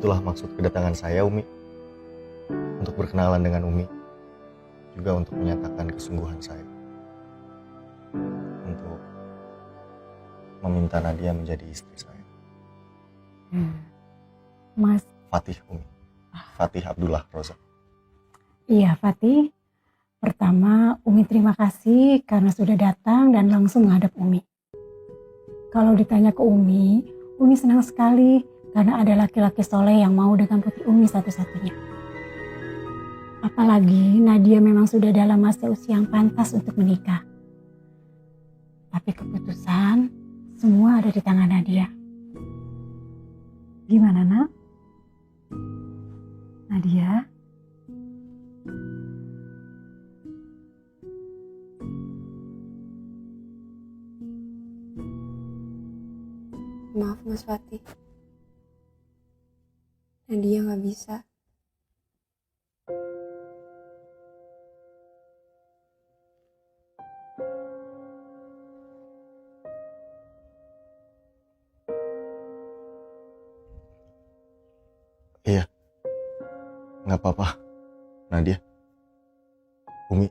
Itulah maksud kedatangan saya, Umi. Untuk berkenalan dengan Umi. Juga untuk menyatakan kesungguhan saya. Untuk meminta Nadia menjadi istri saya. Mas. Fatih, Umi. Fatih Abdullah Roza. Iya, Fatih. Pertama, Umi terima kasih karena sudah datang dan langsung menghadap Umi. Kalau ditanya ke Umi senang sekali karena ada laki-laki soleh yang mau dengan putri Umi satu-satunya. Apalagi Nadia memang sudah dalam masa usia yang pantas untuk menikah. Tapi keputusan semua ada di tangan Nadia. Gimana, Nak? Nadia? Maaf Mas Fatih, Nadia gak bisa. Iya, gak apa-apa, Nadia, Umi.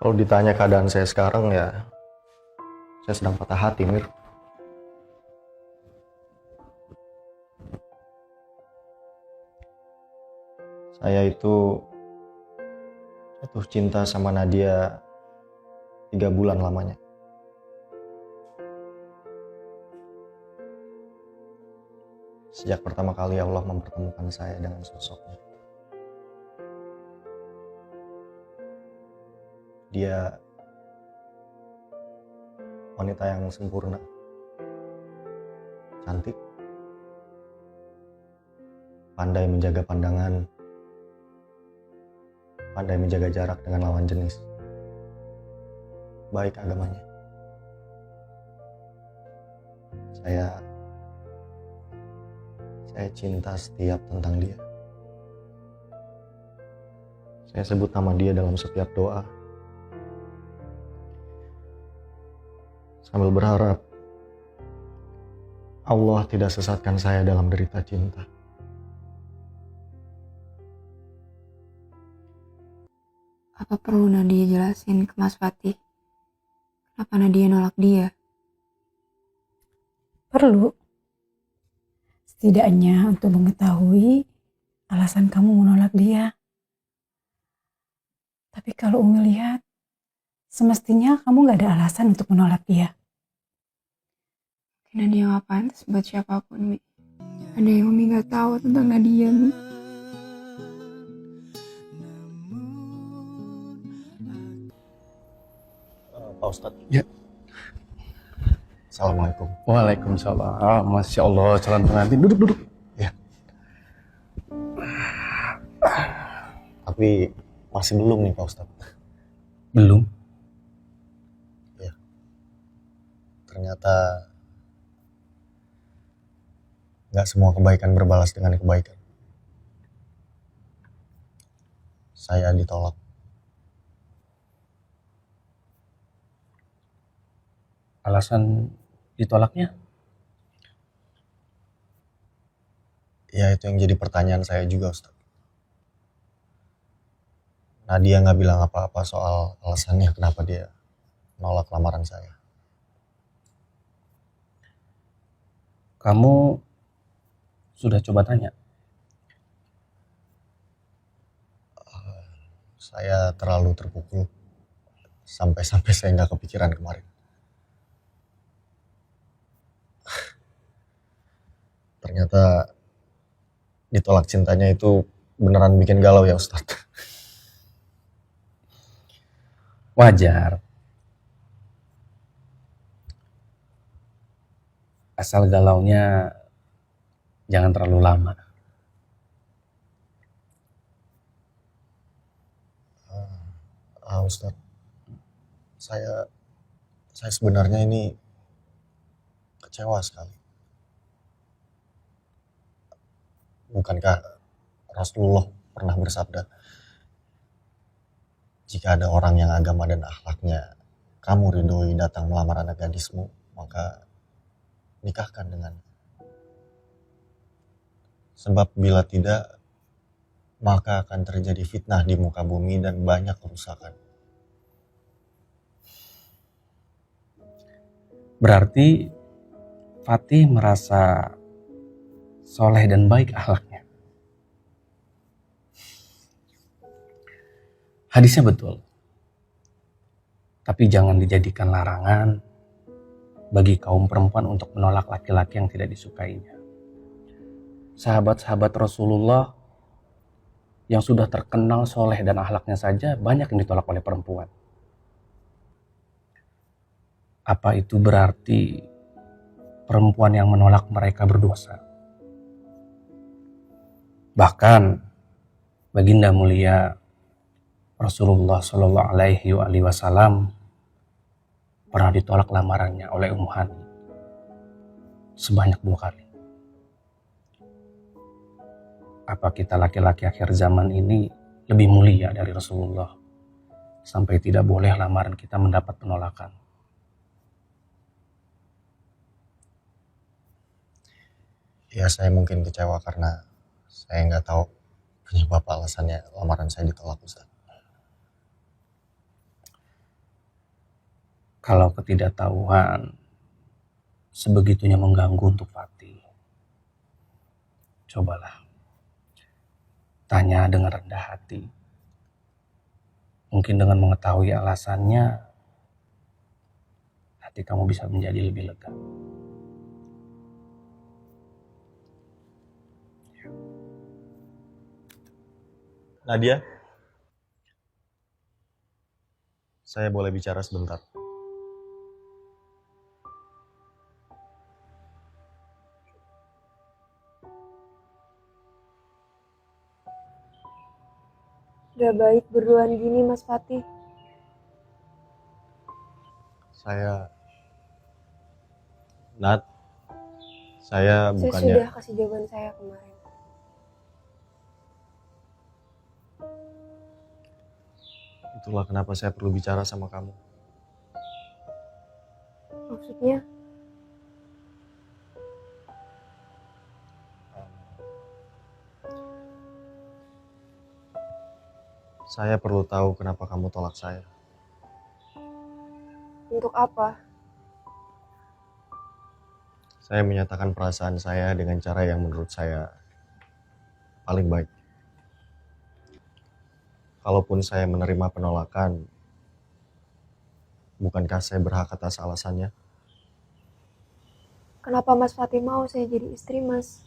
Kalau ditanya keadaan saya sekarang ya, saya sedang patah hati, Mir. Saya itu jatuh cinta sama Nadia 3 bulan lamanya. Sejak pertama kali Allah mempertemukan saya dengan sosoknya. Dia wanita yang sempurna, cantik, pandai menjaga pandangan, pandai menjaga jarak dengan lawan jenis, baik agamanya. Saya cinta setiap tentang dia. Saya sebut nama dia dalam setiap doa. Sambil berharap Allah tidak sesatkan saya dalam derita cinta. Apa perlu Nadia jelasin ke Mas Fatih? Kenapa Nadia nolak dia? Perlu. Setidaknya untuk mengetahui alasan kamu menolak dia. Tapi kalau Umi lihat, semestinya kamu gak ada alasan untuk menolak dia. Nadia gak pantas buat siapapun, Mi. Ada yang Umi gak tahu tentang Nadia, Mi. Pak Ustadz. Ya. Assalamualaikum. Waalaikumsalam. Masya Allah, calon pengantin. Duduk. Ya. Tapi masih belum nih Pak Ustadz. Belum? Ya. Ternyata gak semua kebaikan berbalas dengan kebaikan. Saya ditolak. Alasan ditolaknya? Ya itu yang jadi pertanyaan saya juga Ustadz. Nadia gak bilang apa-apa soal alasannya kenapa dia nolak lamaran saya. Kamu sudah coba tanya? Saya terlalu terpukul. Sampai-sampai saya gak kepikiran kemarin. Ternyata ditolak cintanya itu beneran bikin galau ya Ustadz. Wajar. Asal galaunya jangan terlalu lama. Ustadz, saya sebenarnya ini kecewa sekali. Bukankah Rasulullah pernah bersabda, jika ada orang yang agama dan akhlaknya kamu ridhoi datang melamar anak gadismu, maka nikahkan dengannya. Sebab bila tidak, maka akan terjadi fitnah di muka bumi dan banyak kerusakan. Berarti Fatih merasa soleh dan baik akhlaknya. Hadisnya betul. Tapi jangan dijadikan larangan bagi kaum perempuan untuk menolak laki-laki yang tidak disukainya. Sahabat-sahabat Rasulullah yang sudah terkenal soleh dan akhlaknya saja banyak yang ditolak oleh perempuan. Apa itu berarti perempuan yang menolak mereka berdosa? Bahkan baginda mulia Rasulullah Shallallahu Alaihi Wasallam pernah ditolak lamarannya oleh Ummu Hani sebanyak 2 kali. Apa kita laki-laki akhir zaman ini lebih mulia dari Rasulullah sampai tidak boleh lamaran kita mendapat penolakan? Ya saya mungkin kecewa karena saya nggak tahu penyebab alasannya lamaran saya ditolak, Ustaz. Kalau ketidaktahuan sebegitunya mengganggu untuk Fatih, cobalah tanya dengan rendah hati. Mungkin dengan mengetahui alasannya, hati kamu bisa menjadi lebih lega. Nadia, saya boleh bicara sebentar? Gak baik berduaan gini, Mas Fatih. Saya Saya bukannya... sudah kasih jawaban saya kemarin. Itulah kenapa saya perlu bicara sama kamu. Maksudnya? Saya perlu tahu kenapa kamu tolak saya. Untuk apa? Saya menyatakan perasaan saya dengan cara yang menurut saya paling baik. Kalaupun saya menerima penolakan, bukankah saya berhak atas alasannya? Kenapa Mas Fatih mau saya jadi istri, Mas?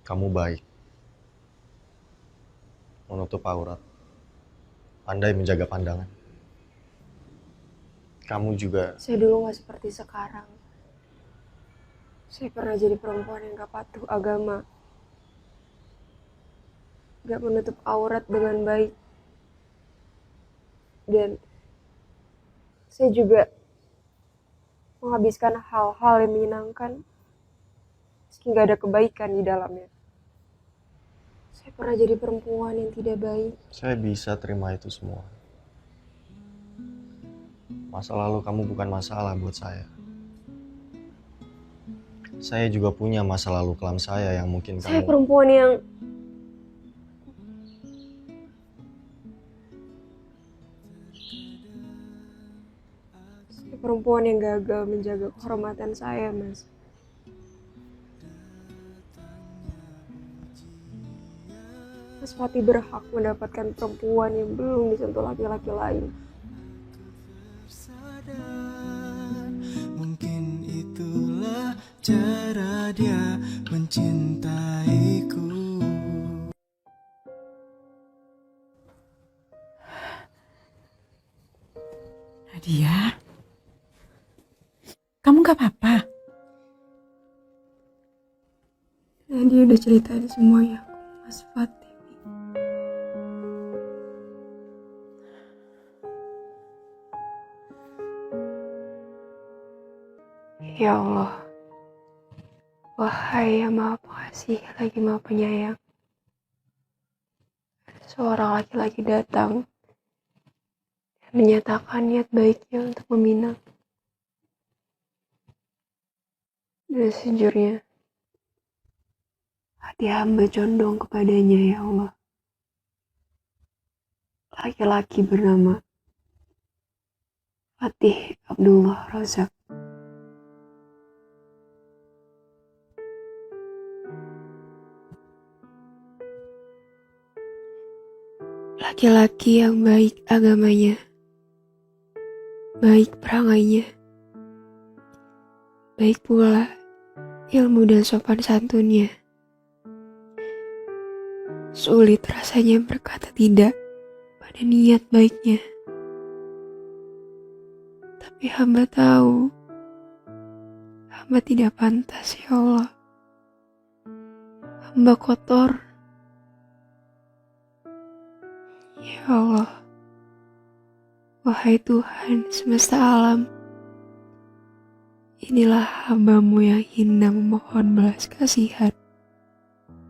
Kamu baik, menutup aurat, pandai menjaga pandangan. Kamu juga... Saya dulu gak seperti sekarang. Saya pernah jadi perempuan yang gak patuh agama. Gak menutup aurat dengan baik. Dan saya juga menghabiskan hal-hal yang menyenangkan meski gak ada kebaikan di dalamnya. Saya pernah jadi perempuan yang tidak baik. Saya bisa terima itu semua. Masa lalu kamu bukan masalah buat saya. Saya juga punya masa lalu kelam saya yang mungkin Saya kamu... perempuan yang gagal menjaga kehormatan saya, Mas. Mas Fatih berhak mendapatkan perempuan yang belum disentuh laki-laki lain. Mungkin itulah cara dia mencintaiku. Nadia, kamu gak apa-apa? Nah, dia udah ceritain semuanya ke Mas Fatih. Ya Allah, wahai yang maha pengasih lagi maha penyayang, seorang laki-laki datang dan menyatakan niat baiknya untuk meminang. Dan sejujurnya, hati hamba condong kepadanya, ya Allah. Laki-laki bernama Fatih Abdullah Razak. Laki-laki yang baik agamanya, baik perangainya, baik pula ilmu dan sopan santunnya. Sulit rasanya berkata tidak pada niat baiknya. Tapi hamba tahu, hamba tidak pantas, ya Allah. Hamba kotor. Ya Allah, wahai Tuhan semesta alam, inilah hamba-Mu yang hina memohon belas kasihan.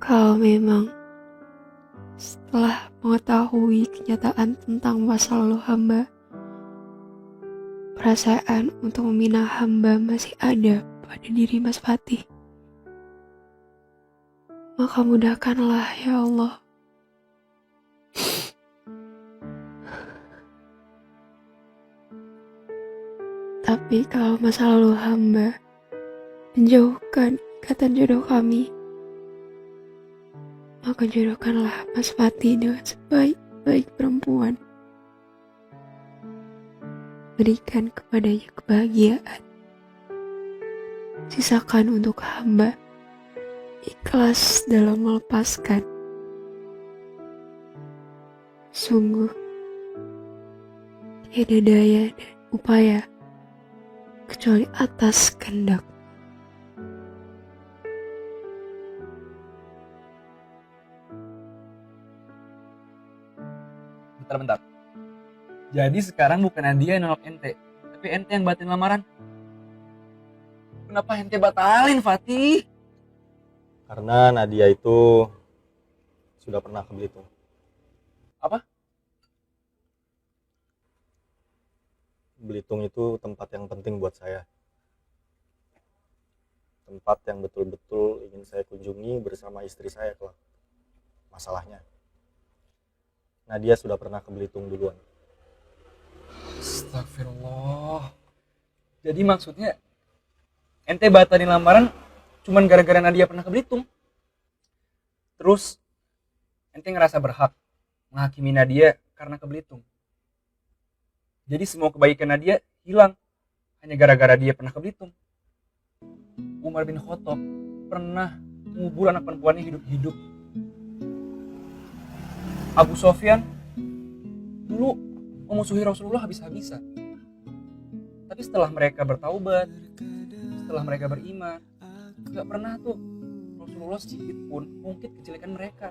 Kalau memang setelah mengetahui kenyataan tentang masa lalu hamba, perasaan untuk meminang hamba masih ada pada diri Mas Fatih, maka mudahkanlah, ya Allah. Tapi kalau masa lalu hamba menjauhkan ikatan jodoh kami, maka jodohkanlah Mas Fatih dengan sebaik-baik perempuan. Berikan kepadanya kebahagiaan. Sisakan untuk hamba ikhlas dalam melepaskan. Sungguh, tiada daya dan upaya kecuali atas kehendak. Bentar. Jadi sekarang bukan Nadia yang nolak ente, tapi ente yang batalin lamaran. Kenapa ente batalin, Fatih? Karena Nadia itu sudah pernah ke Belitung. Apa? Belitung itu tempat yang penting buat saya. Tempat yang betul-betul ingin saya kunjungi bersama istri saya kelak. Masalahnya, Nadia sudah pernah ke Belitung duluan. Astagfirullah. Jadi maksudnya ente batalin lamaran cuman gara-gara Nadia pernah ke Belitung. Terus ente ngerasa berhak menghakimi Nadia karena ke Belitung. Jadi semua kebaikan Nadia hilang hanya gara-gara dia pernah ke Belitung. Umar bin Khattab pernah mengubur anak perempuannya hidup-hidup. Abu Sofyan dulu memusuhi Rasulullah habis-habisan. Tapi setelah mereka bertaubat, setelah mereka beriman, gak pernah tuh Rasulullah sedikit pun mungkin kejelekan mereka.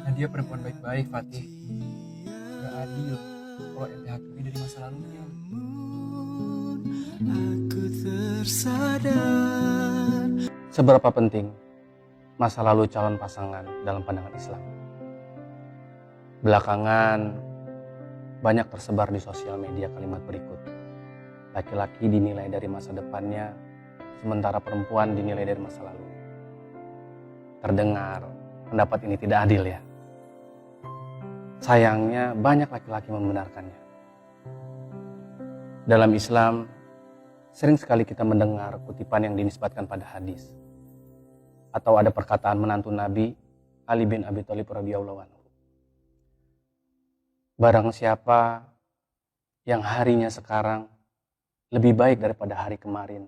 Nadia perempuan baik-baik, Fatih. Gak adil kalau ente hakimi dari masa lalunya. Aku tersadar. Seberapa penting masa lalu calon pasangan dalam pandangan Islam? Belakangan banyak tersebar di sosial media kalimat berikut. Laki-laki dinilai dari masa depannya, sementara perempuan dinilai dari masa lalu. Terdengar pendapat ini tidak adil, ya. Sayangnya banyak laki-laki membenarkannya. Dalam Islam, sering sekali kita mendengar kutipan yang dinisbatkan pada hadis. Atau ada perkataan menantu Nabi Ali bin Abi Thalib radhiyallahu anhu. Barang siapa yang harinya sekarang lebih baik daripada hari kemarin,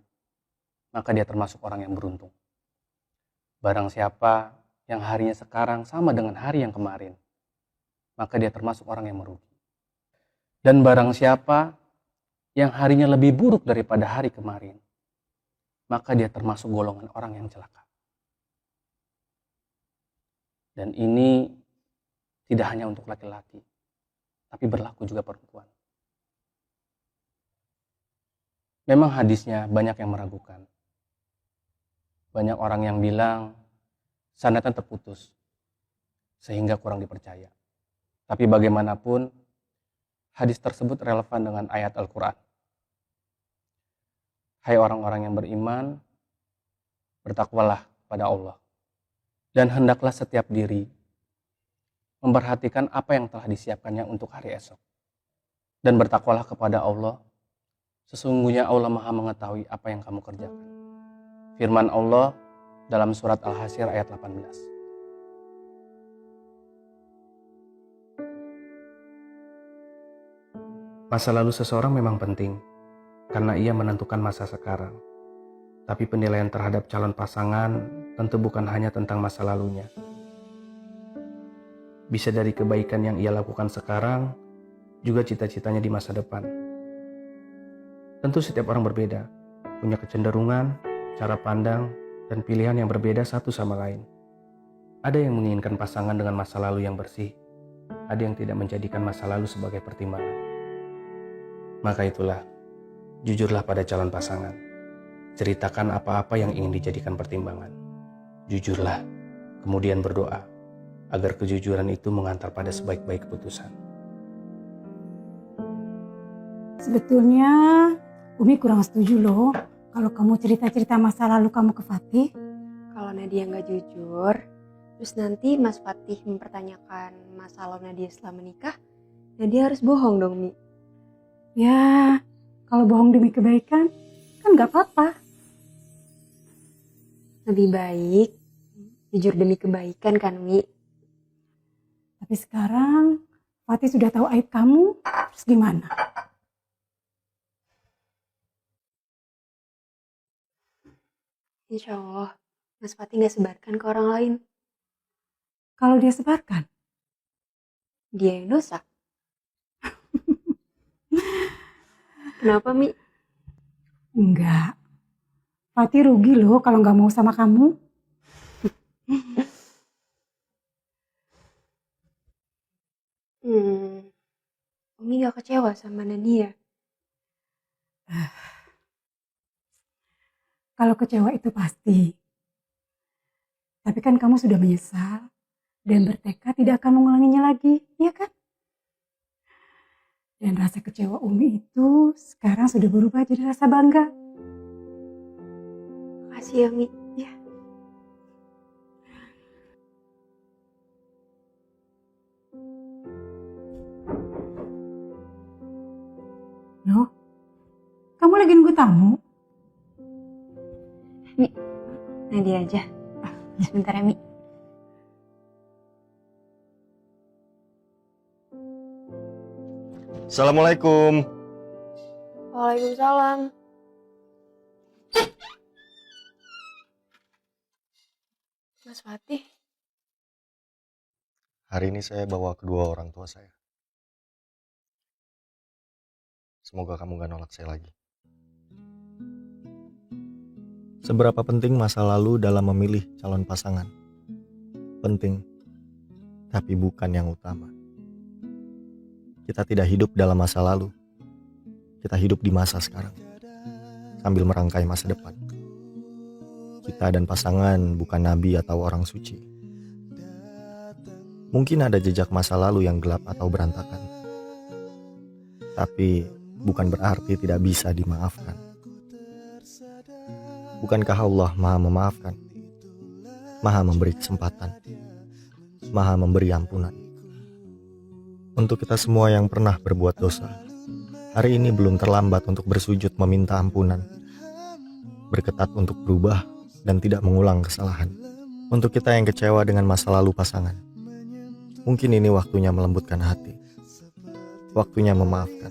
maka dia termasuk orang yang beruntung. Barang siapa yang harinya sekarang sama dengan hari yang kemarin, maka dia termasuk orang yang merugi. Dan barang siapa yang harinya lebih buruk daripada hari kemarin, maka dia termasuk golongan orang yang celaka. Dan ini tidak hanya untuk laki-laki, tapi berlaku juga perempuan. Memang hadisnya banyak yang meragukan. Banyak orang yang bilang sanadnya terputus. sehingga kurang dipercaya. Tapi bagaimanapun, hadis tersebut relevan dengan ayat Al-Quran. Hai orang-orang yang beriman, bertakwalah pada Allah. Dan hendaklah setiap diri memperhatikan apa yang telah disiapkannya untuk hari esok. Dan bertakwalah kepada Allah, sesungguhnya Allah Maha mengetahui apa yang kamu kerjakan. Firman Allah dalam surat Al-Hasyr ayat 18. Masa lalu seseorang memang penting, karena ia menentukan masa sekarang. Tapi penilaian terhadap calon pasangan tentu bukan hanya tentang masa lalunya. Bisa dari kebaikan yang ia lakukan sekarang, juga cita-citanya di masa depan. Tentu setiap orang berbeda, punya kecenderungan, cara pandang, dan pilihan yang berbeda satu sama lain. Ada yang menginginkan pasangan dengan masa lalu yang bersih, ada yang tidak menjadikan masa lalu sebagai pertimbangan. Maka itulah, jujurlah pada calon pasangan. Ceritakan apa-apa yang ingin dijadikan pertimbangan. Jujurlah, kemudian berdoa, agar kejujuran itu mengantar pada sebaik-baik keputusan. Sebetulnya Umi kurang setuju loh kalau kamu cerita-cerita masa lalu kamu ke Fatih. Kalau Nadia nggak jujur, terus nanti Mas Fatih mempertanyakan masa lalu Nadia setelah menikah, Nadia harus bohong dong, Mi. Ya, kalau bohong demi kebaikan kan nggak apa-apa. Lebih baik jujur demi kebaikan kan, Mi. Tapi sekarang Fatih sudah tahu aib kamu, terus gimana? Insya Allah, Mas Fatih nggak sebarkan ke orang lain. Kalau dia sebarkan, Dia yang dosa. Kenapa, Mi? enggak. Fatih rugi loh kalau nggak mau sama kamu. Umi gak kecewa sama Nadia. Kalau kecewa itu pasti. Tapi kan kamu sudah menyesal dan bertekad tidak akan mengulanginya lagi, ya kan? Dan rasa kecewa Umi itu sekarang sudah berubah jadi rasa bangga. Makasih ya, Mi. Ya. Loh, kamu lagi nunggu tamu? Nadia aja. Sebentar ya, Mi. Assalamualaikum. Waalaikumsalam. Mas Fatih, Hari ini saya bawa kedua orang tua saya. Semoga kamu gak nolak saya lagi. Seberapa penting masa lalu dalam memilih calon pasangan? Penting, tapi bukan yang utama. Kita tidak hidup dalam masa lalu. Kita hidup di masa sekarang, sambil merangkai masa depan. Kita dan pasangan bukan nabi atau orang suci. Mungkin ada jejak masa lalu yang gelap atau berantakan. Tapi bukan berarti tidak bisa dimaafkan. Bukankah Allah Maha memaafkan, Maha memberi kesempatan, Maha memberi ampunan? Untuk kita semua yang pernah berbuat dosa, hari ini belum terlambat untuk bersujud meminta ampunan, berketat untuk berubah dan tidak mengulang kesalahan. Untuk kita yang kecewa dengan masa lalu pasangan, mungkin ini waktunya melembutkan hati, waktunya memaafkan,